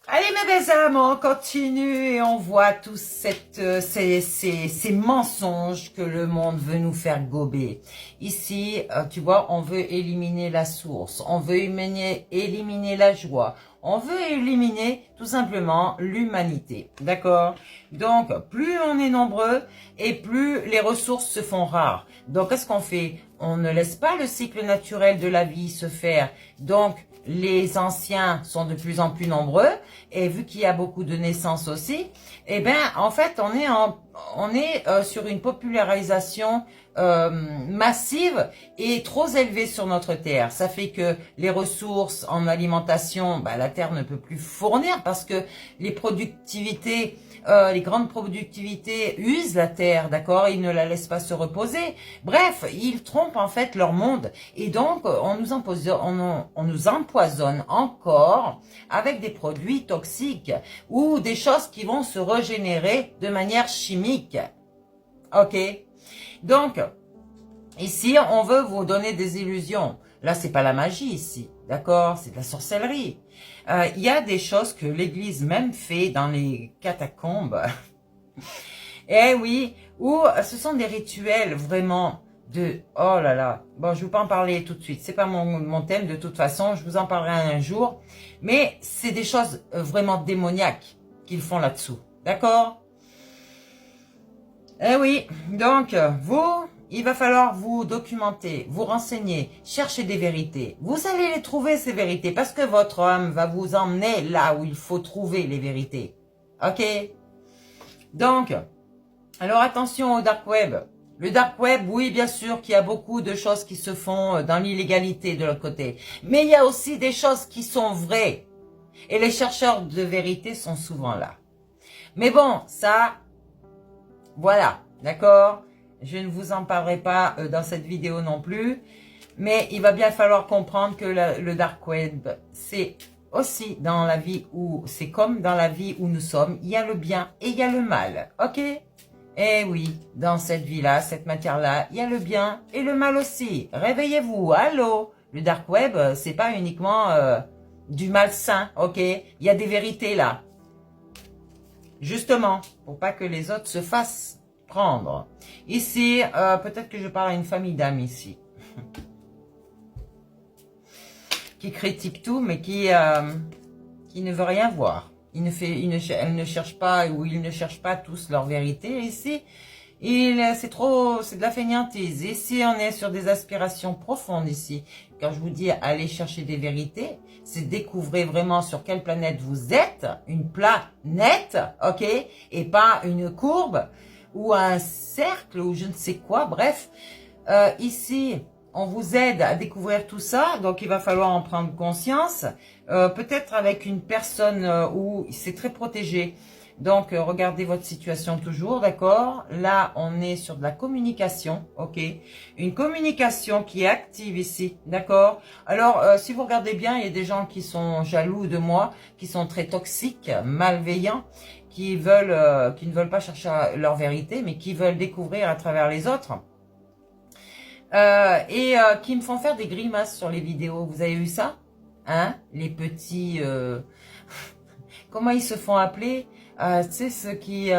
Allez mes belles âmes, on continue et on voit tous ces mensonges que le monde veut nous faire gober. Ici, tu vois, on veut éliminer la source, on veut éliminer la joie, on veut éliminer tout simplement l'humanité, d'accord? Donc, plus on est nombreux et plus les ressources se font rares. Donc, qu'est-ce qu'on fait? On ne laisse pas le cycle naturel de la vie se faire. Donc, les anciens sont de plus en plus nombreux et vu qu'il y a beaucoup de naissances aussi, eh ben en fait on est sur une popularisation massive et trop élevée sur notre terre. Ça fait que les ressources en alimentation, la terre ne peut plus fournir parce que les productivités les grandes productivités usent la terre, d'accord? Ils ne la laissent pas se reposer. Bref, ils trompent en fait leur monde. Et donc, on nous empoisonne encore avec des produits toxiques ou des choses qui vont se régénérer de manière chimique. Ok? Donc, ici, on veut vous donner des illusions. Là, c'est pas la magie ici, d'accord? C'est de la sorcellerie. Il y a des choses que l'Église même fait dans les catacombes. Eh oui, où ce sont des rituels vraiment de... Oh là là, bon, je ne vais pas en parler tout de suite. C'est pas mon thème de toute façon, je vous en parlerai un jour. Mais c'est des choses vraiment démoniaques qu'ils font là-dessous, d'accord? Eh oui, donc vous... Il va falloir vous documenter, vous renseigner, chercher des vérités. Vous allez les trouver, ces vérités, parce que votre âme va vous emmener là où il faut trouver les vérités. Ok? Donc, alors attention au dark web. Le dark web, oui, bien sûr qu'il y a beaucoup de choses qui se font dans l'illégalité de l'autre côté. Mais il y a aussi des choses qui sont vraies. Et les chercheurs de vérité sont souvent là. Mais bon, ça, voilà, d'accord? Je ne vous en parlerai pas dans cette vidéo non plus. Mais il va bien falloir comprendre que le dark web, c'est aussi dans la vie où, c'est comme dans la vie où nous sommes. Il y a le bien et il y a le mal. Ok? Eh oui, dans cette vie-là, cette matière-là, il y a le bien et le mal aussi. Réveillez-vous, allô? Le dark web, c'est pas uniquement du malsain, ok? Il y a des vérités là. Justement, pour pas que les autres se fassent prendre. Ici, peut-être que je parle à une famille d'âmes ici. Qui critique tout, mais qui ne veut rien voir. Elle ne cherche pas, ou ils ne cherchent pas tous leur vérité. Ici, c'est de la fainéantise. Ici, on est sur des aspirations profondes ici. Quand je vous dis aller chercher des vérités, c'est découvrir vraiment sur quelle planète vous êtes, une planète, ok, et pas une courbe ou un cercle ou je ne sais quoi. Bref, ici, on vous aide à découvrir tout ça, donc il va falloir en prendre conscience. Peut-être avec une personne où c'est très protégé. Donc, regardez votre situation toujours, d'accord? Là, on est sur de la communication, ok? Une communication qui est active ici, d'accord? Alors, si vous regardez bien, il y a des gens qui sont jaloux de moi, qui sont très toxiques, malveillants, qui ne veulent pas chercher leur vérité, mais qui veulent découvrir à travers les autres. Qui me font faire des grimaces sur les vidéos. Vous avez vu ça? Hein? Les petits... comment ils se font appeler? Tu sais, ceux qui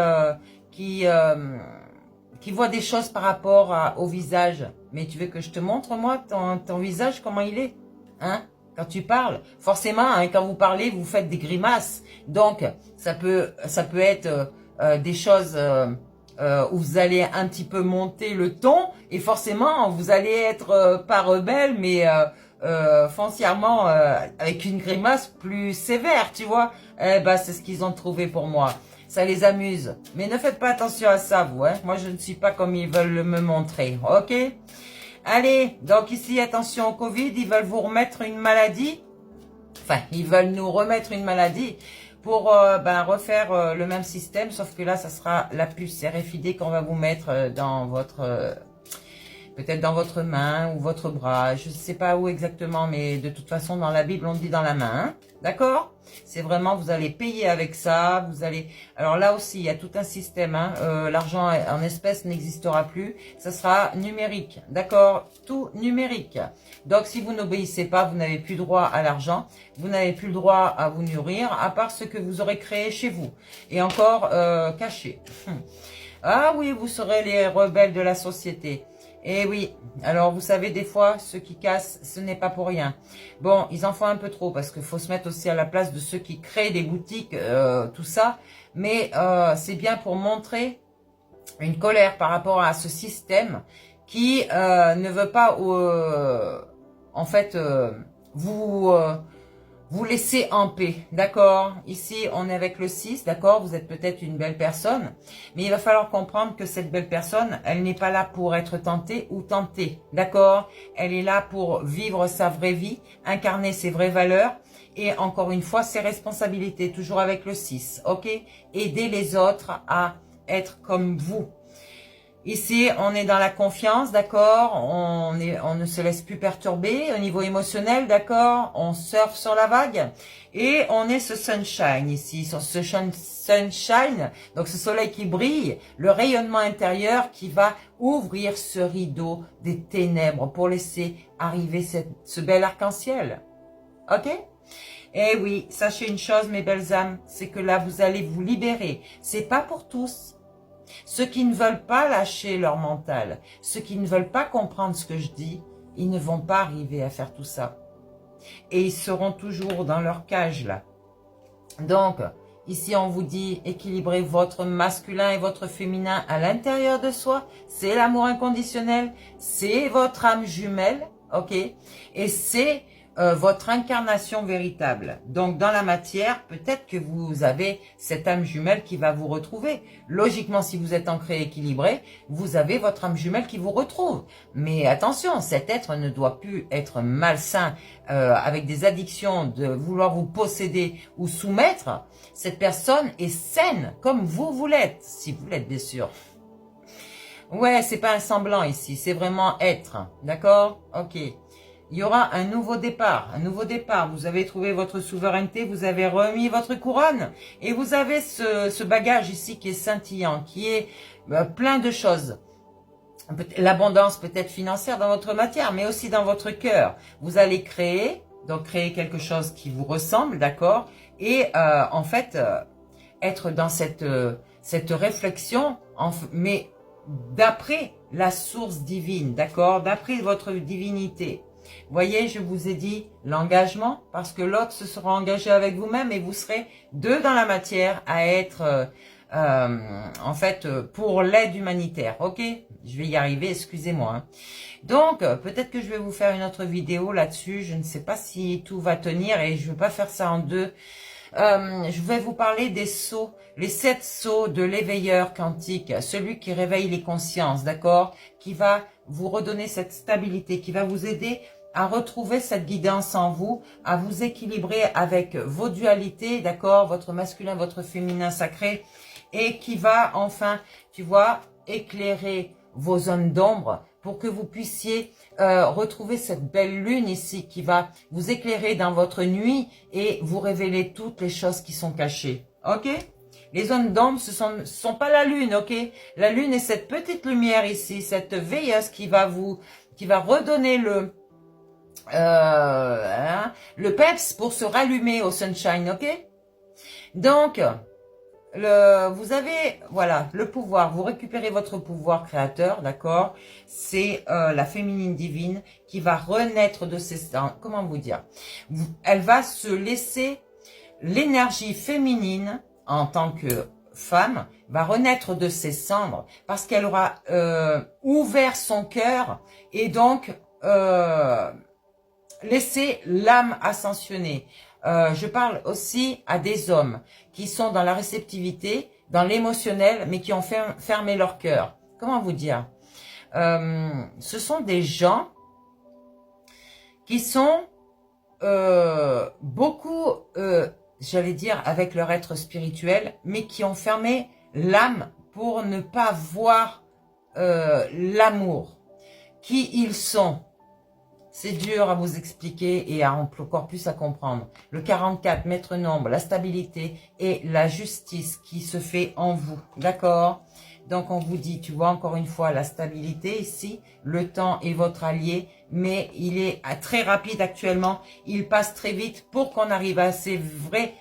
voient des choses par rapport au visage. Mais tu veux que je te montre, moi, ton visage, comment il est? Hein? Quand tu parles. Forcément, hein, quand vous parlez, vous faites des grimaces. Donc, ça peut être des choses... où vous allez un petit peu monter le ton et forcément vous allez être pas rebelle mais foncièrement avec une grimace plus sévère, tu vois. C'est ce qu'ils ont trouvé pour moi. Ça les amuse. Mais ne faites pas attention à ça, vous. Hein. Moi, je ne suis pas comme ils veulent me montrer. Ok? Allez, donc ici, attention au Covid. Ils veulent vous remettre une maladie. Enfin, ils veulent nous remettre une maladie pour refaire le même système, sauf que là, ça sera la puce RFID qu'on va vous mettre dans peut-être dans votre main ou votre bras, je ne sais pas où exactement, mais de toute façon dans la Bible on dit dans la main, hein, d'accord? C'est vraiment, vous allez payer avec ça, vous allez... Alors là aussi, il y a tout un système, hein, l'argent en espèces n'existera plus, ça sera numérique, d'accord? Tout numérique. Donc si vous n'obéissez pas, vous n'avez plus droit à l'argent, vous n'avez plus le droit à vous nourrir, à part ce que vous aurez créé chez vous, et encore caché. Ah oui, vous serez les rebelles de la société. Eh oui, alors vous savez, des fois, ceux qui cassent, ce n'est pas pour rien. Bon, ils en font un peu trop, parce qu'il faut se mettre aussi à la place de ceux qui créent des boutiques, tout ça. Mais c'est bien pour montrer une colère par rapport à ce système qui ne veut pas, en fait, vous laissez en paix, d'accord? Ici, on est avec le 6, d'accord? Vous êtes peut-être une belle personne, mais il va falloir comprendre que cette belle personne, elle n'est pas là pour être tentée ou tentée, d'accord? Elle est là pour vivre sa vraie vie, incarner ses vraies valeurs et encore une fois, ses responsabilités, toujours avec le 6, ok? Aider les autres à être comme vous. Ici, on est dans la confiance, d'accord? On ne se laisse plus perturber au niveau émotionnel, d'accord? On surfe sur la vague. Et on est ce sunshine ici, sur ce sunshine, donc ce soleil qui brille, le rayonnement intérieur qui va ouvrir ce rideau des ténèbres pour laisser arriver ce bel arc-en-ciel. Ok? Eh oui, sachez une chose, mes belles âmes, c'est que là, vous allez vous libérer. C'est pas pour tous. Ceux qui ne veulent pas lâcher leur mental, ceux qui ne veulent pas comprendre ce que je dis, ils ne vont pas arriver à faire tout ça. Et ils seront toujours dans leur cage là. Donc, ici on vous dit, équilibrez votre masculin et votre féminin à l'intérieur de soi. C'est l'amour inconditionnel, c'est votre âme jumelle, ok? Et c'est votre incarnation véritable. Donc dans la matière, peut-être que vous avez cette âme jumelle qui va vous retrouver. Logiquement, si vous êtes ancré équilibré, vous avez votre âme jumelle qui vous retrouve. Mais attention, cet être ne doit plus être malsain, avec des addictions, de vouloir vous posséder ou soumettre. Cette personne est saine, comme vous l'êtes, si vous l'êtes bien sûr. Ouais, c'est pas un semblant ici, c'est vraiment être, d'accord? Ok. Il y aura un nouveau départ, Vous avez trouvé votre souveraineté, vous avez remis votre couronne et vous avez ce bagage ici qui est scintillant, qui est plein de choses. L'abondance peut-être financière dans votre matière, mais aussi dans votre cœur. Vous allez créer quelque chose qui vous ressemble, d'accord? Et en fait, être dans cette réflexion, mais d'après la source divine, d'accord? D'après votre divinité. Voyez, je vous ai dit l'engagement, parce que l'autre se sera engagé avec vous-même et vous serez deux dans la matière à être, en fait, pour l'aide humanitaire. Ok, je vais y arriver, excusez-moi. Hein. Donc, peut-être que je vais vous faire une autre vidéo là-dessus. Je ne sais pas si tout va tenir et je ne veux pas faire ça en deux. Je vais vous parler des sceaux, les 7 sceaux de l'éveilleur quantique, celui qui réveille les consciences, d'accord? Qui va vous redonner cette stabilité, qui va vous aider à retrouver cette guidance en vous, à vous équilibrer avec vos dualités, d'accord? Votre masculin, votre féminin sacré, et qui va enfin, tu vois, éclairer vos zones d'ombre pour que vous puissiez retrouver cette belle lune ici qui va vous éclairer dans votre nuit et vous révéler toutes les choses qui sont cachées. Ok? Les zones d'ombre, ce sont pas la lune, ok? La lune est cette petite lumière ici, cette veilleuse qui va redonner le peps pour se rallumer au sunshine, ok? Donc, vous avez, voilà, le pouvoir, vous récupérez votre pouvoir créateur, d'accord? C'est la féminine divine qui va renaître de ses... Comment vous dire? Elle va se laisser l'énergie féminine en tant que femme, va renaître de ses cendres parce qu'elle aura ouvert son cœur et donc laissé l'âme ascensionner. Je parle aussi à des hommes qui sont dans la réceptivité, dans l'émotionnel, mais qui ont fermé leur cœur. Comment vous dire? Ce sont des gens qui sont beaucoup, j'allais dire, avec leur être spirituel, mais qui ont fermé l'âme pour ne pas voir l'amour. qui ils sont. C'est dur à vous expliquer et encore plus à comprendre. Le 44, maître nombre, la stabilité et la justice qui se fait en vous. D'accord? Donc on vous dit, tu vois encore une fois la stabilité ici, le temps est votre allié, mais il est très rapide actuellement, il passe très vite pour qu'on arrive à ces vrais